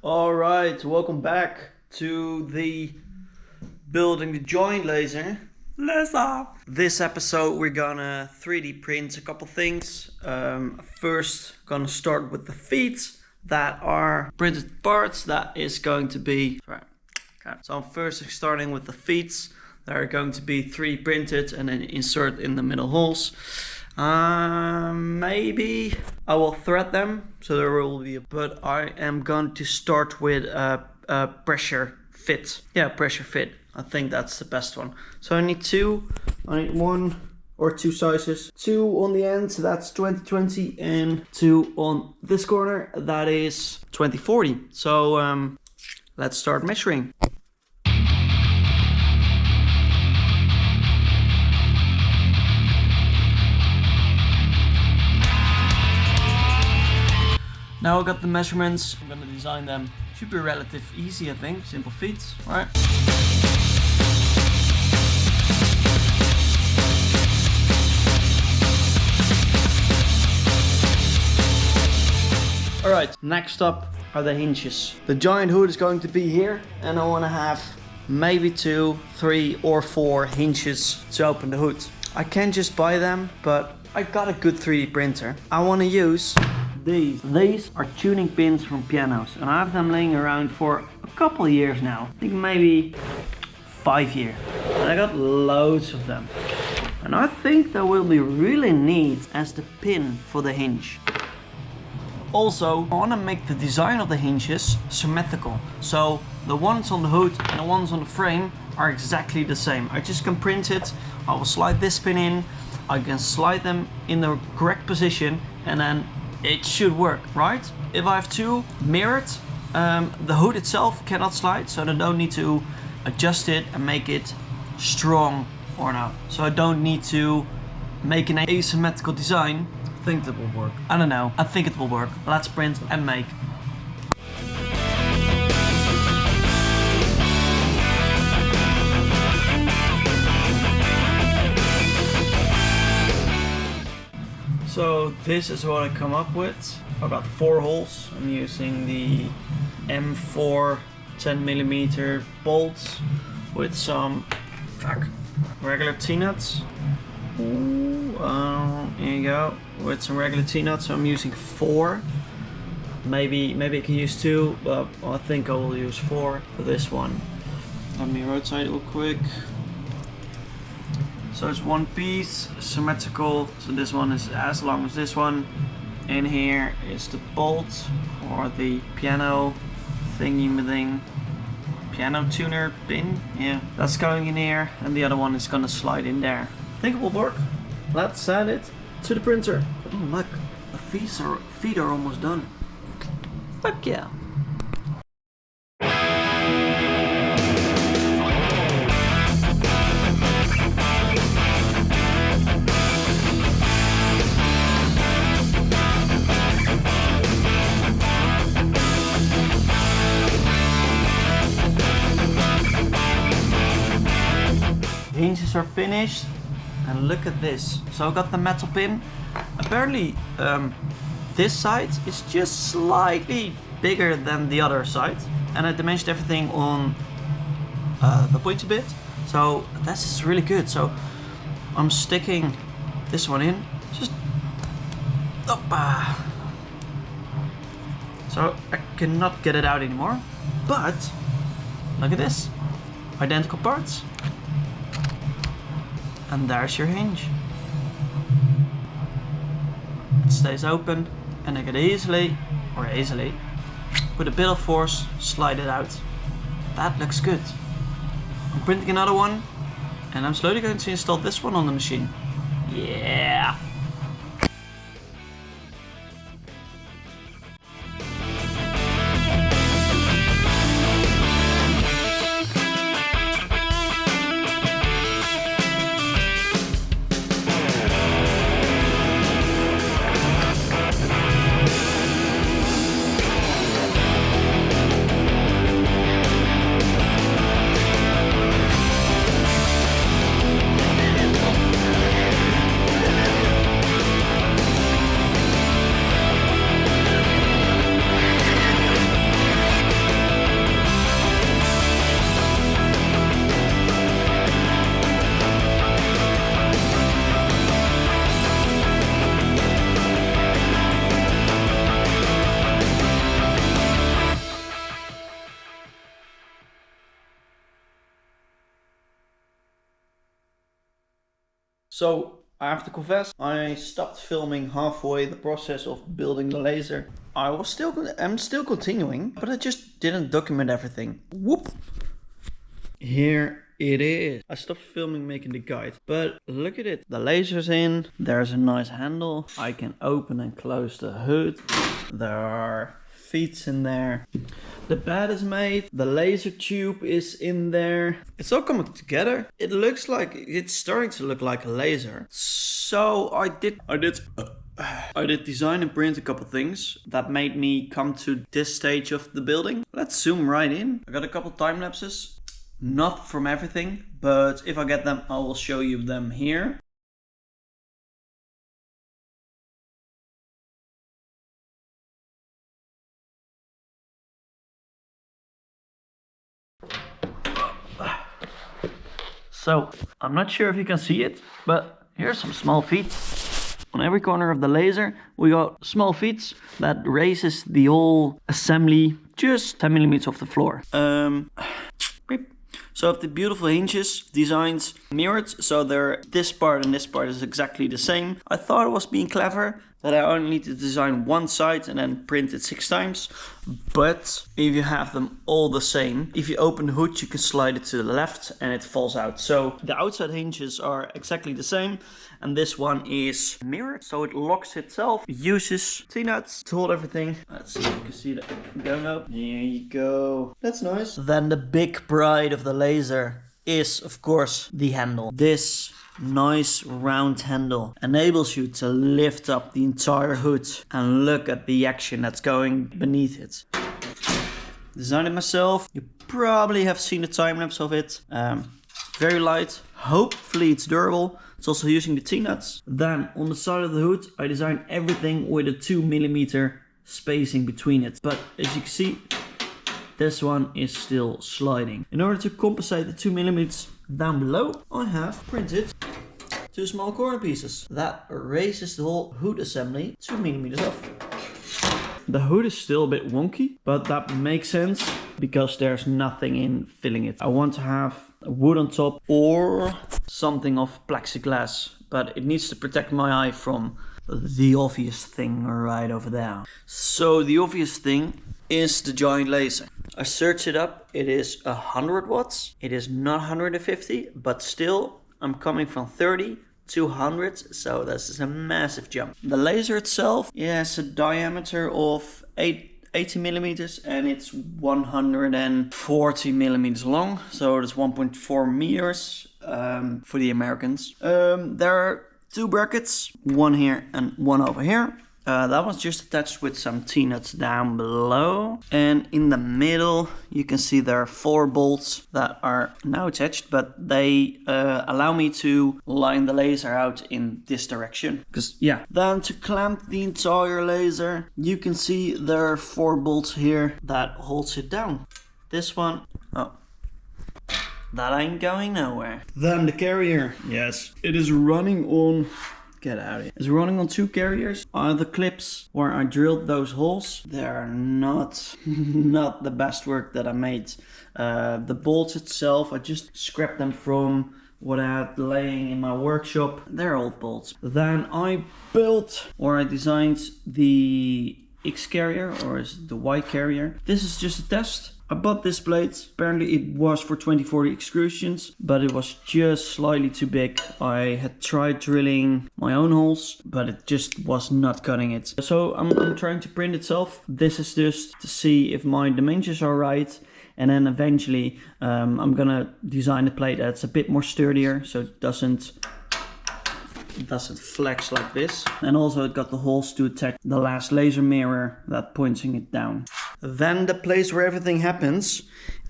All right, welcome back to the building the joint laser. This episode we're gonna 3D print a couple things. First, gonna start with the feet that are printed parts. That is going to be So I'm first starting with the feet that are going to be 3D printed and then insert in the middle holes. Maybe I will thread them, so there will be but I am going to start with a pressure fit. Yeah, pressure fit. I think that's the best one. So I need one or two sizes. 2 on the end, so that's 20/20, and 2 on this corner, that is 20/40. So let's start measuring. Now I got the measurements, I'm gonna design them. Should be relatively easy, I think. Simple feet, right? Alright, next up are the hinges. The giant hood is going to be here, and I wanna have maybe 2, 3 or 4 hinges to open the hood. I can just buy them, but I got a good 3D printer. I wanna use These are tuning pins from pianos, and I have them laying around for a couple of years now. I think maybe 5 years. And I got loads of them. And I think that will be really neat as the pin for the hinge. Also, I want to make the design of the hinges symmetrical. So the ones on the hood and the ones on the frame are exactly the same. I just can print it. I will slide this pin in. I can slide them in the correct position, and then it should work, right? If I have 2 mirrored, the hood itself cannot slide, so I don't need to adjust it and make it strong or not. So I don't need to make an asymmetrical design. I think that will work. I don't know, I think it will work. Let's print and make. So this is what I come up with. I've got 4 holes. I'm using the M4 10mm bolts with some regular T-nuts. Here you go. With some regular T-nuts, I'm using 4. Maybe I can use 2, but I think I will use 4 for this one. Let me rotate it real quick. So it's one piece, symmetrical, so this one is as long as this one. In here is the bolt, or the piano thingy-thing, piano tuner pin, yeah. That's going in here, and the other one is gonna slide in there. I think it will work. Let's send it to the printer. Oh look, the feet are almost done. Fuck yeah. Hinges are finished, and look at this. So I got the metal pin. Apparently this side is just slightly bigger than the other side, and I dimensioned everything on the pointy bit, so this is really good. So I'm sticking this one in, just so I cannot get it out anymore, but look at this, identical parts. And there's your hinge. It stays open, and I can easily, with a bit of force, slide it out. That looks good. I'm printing another one, and I'm slowly going to install this one on the machine. Yeah! So I have to confess, I stopped filming halfway the process of building the laser. I'm still continuing, but I just didn't document everything. Whoop! Here it is. I stopped filming making the guide, but look at it. The laser's in, there's a nice handle. I can open and close the hood. There are feet in there. The bed is made, the laser tube is in there. It's all coming together. It looks like, it's starting to look like a laser. So I did design and print a couple things that made me come to this stage of the building. Let's zoom right in. I got a couple time lapses. Not from everything, but if I get them, I will show you them here. So, I'm not sure if you can see it, but here's some small feet. On every corner of the laser, we got small feet that raises the whole assembly just 10 millimeters off the floor. So I have the beautiful hinges designed mirrored, so this part and this part is exactly the same. I thought it was being clever that I only need to design one side and then print it 6 times. But if you have them all the same, if you open the hood, you can slide it to the left and it falls out. So the outside hinges are exactly the same. And this one is mirrored, so it locks itself. It uses T-nuts to hold everything. Let's see if you can see that going up. There you go. That's nice. Then the big pride of the laser is, of course, the handle. This nice round handle enables you to lift up the entire hood and look at the action that's going beneath it. Designed it myself. You probably have seen a time lapse of it. Very light. Hopefully it's durable. It's also using the T-nuts. Then on the side of the hood, I designed everything with a 2 millimeter spacing between it. But as you can see, this one is still sliding. In order to compensate the 2 millimeters down below, I have printed 2 small corner pieces. That raises the whole hood assembly 2 millimeters off. The hood is still a bit wonky, but that makes sense because there's nothing in filling it. I want to have wood on top or something of plexiglass, but it needs to protect my eye from the obvious thing right over there. So the obvious thing is the giant laser. I searched it up. It is 100 watts. It is not 150, but still I'm coming from 30 to 100, so this is a massive jump. The laser itself has a diameter of 80 millimeters and it's 140 millimeters long, so it's 1.4 meters for the Americans. There are 2 brackets, one here and one over here. That was just attached with some T-nuts down below. And in the middle, you can see there are 4 bolts that are now attached, but they allow me to line the laser out in this direction. Because, yeah. Then to clamp the entire laser, you can see there are 4 bolts here that holds it down. This one, oh, that ain't going nowhere. Then the carrier, yes, it is running on... Get out of here. It's running on 2 carriers. The clips where I drilled those holes, they're not the best work that I made. The bolts itself, I just scrapped them from what I had laying in my workshop. They're old bolts. Then I built, or I designed the X carrier, or is it the Y carrier. This is just a test. I bought this plate. Apparently it was for 2040 extrusions, but it was just slightly too big. I had tried drilling my own holes, but it just was not cutting it. So I'm trying to print itself. This is just to see if my dimensions are right. And then eventually I'm gonna design a plate that's a bit more sturdier, so it doesn't flex like this. And also it got the holes to attach the last laser mirror that pointing it down. Then the place where everything happens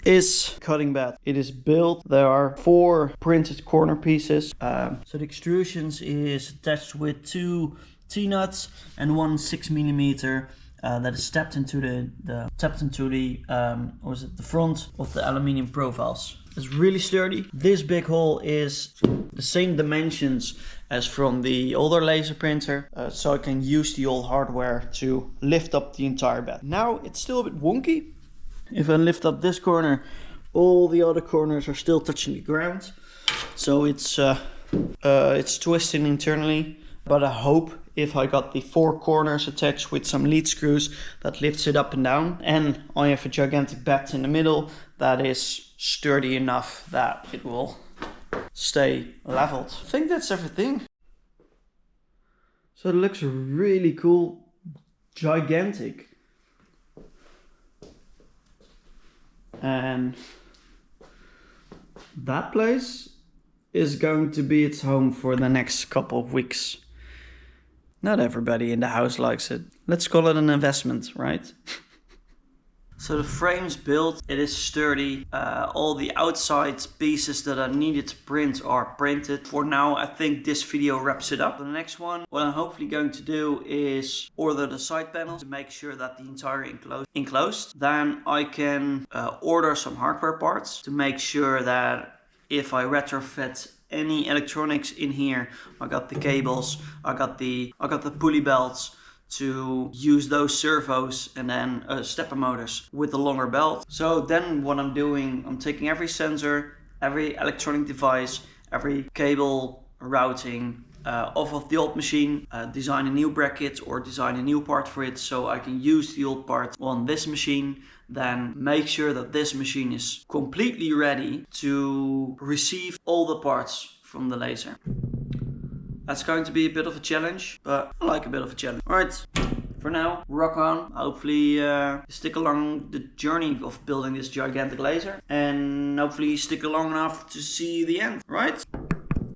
is cutting bed. It is built. There are 4 printed corner pieces. So the extrusions is attached with 2 T-nuts and 1 6 millimeter that is tapped into the front of the aluminium profiles. It's really sturdy. This big hole is the same dimensions as from the older laser printer, so I can use the old hardware to lift up the entire bed. Now it's still a bit wonky. If I lift up this corner, all the other corners are still touching the ground. So it's It's twisting internally, but I hope if I got the 4 corners attached with some lead screws that lifts it up and down, and I have a gigantic bed in the middle that is sturdy enough that it will stay leveled. I think that's everything. So it looks really cool, gigantic. And that place is going to be its home for the next couple of weeks. Not everybody in the house likes it. Let's call it an investment, right? So the frame's built, it is sturdy. All the outside pieces that are needed to print are printed. For now, I think this video wraps it up. The next one, what I'm hopefully going to do is order the side panels to make sure that the entire enclosed. Then I can order some hardware parts to make sure that if I retrofit any electronics in here, I got the cables, I got the pulley belts to use those servos, and then stepper motors with the longer belt. So then what I'm doing, I'm taking every sensor, every electronic device, every cable routing off of the old machine, design a new bracket or design a new part for it so I can use the old part on this machine, then make sure that this machine is completely ready to receive all the parts from the laser. That's going to be a bit of a challenge, but I like a bit of a challenge. Alright, for now, rock on. Hopefully stick along the journey of building this gigantic laser, and hopefully stick along enough to see the end, right?